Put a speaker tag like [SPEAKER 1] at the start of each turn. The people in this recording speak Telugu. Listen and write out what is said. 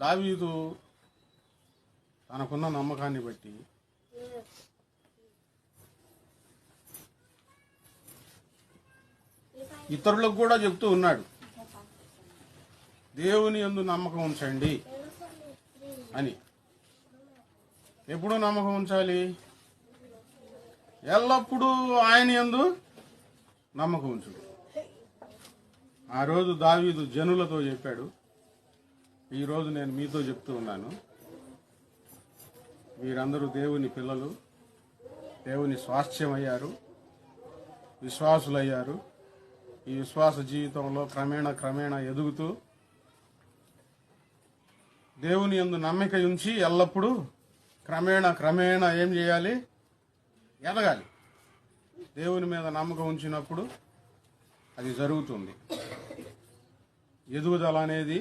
[SPEAKER 1] దావీదు తనకున్న నమ్మకాన్ని బట్టి ఇతరులకు కూడా చెప్తూ ఉన్నాడు, దేవుని యందు నమ్మకం ఉంచండి అని. ఎప్పుడు నమ్మకం ఉంచాలి? ఎల్లప్పుడూ ఆయన యందు నమ్మకం ఉంచుడు. ఆ రోజు దావీదు జనులతో చెప్పాడు, ఈరోజు నేను మీతో చెప్తూ ఉన్నాను, మీరందరూ దేవుని పిల్లలు, దేవుని స్వాస్థ్యం అయ్యారు, విశ్వాసులయ్యారు. ఈ విశ్వాస జీవితంలో క్రమేణా ఎదుగుతూ దేవుని యందు నమ్మిక ఉంచి ఎల్లప్పుడూ క్రమేణా ఏం చేయాలి? ఎదగాలి. దేవుని మీద నమ్మకం ఉంచినప్పుడు అది జరుగుతుంది. ఎదుగుదల అనేది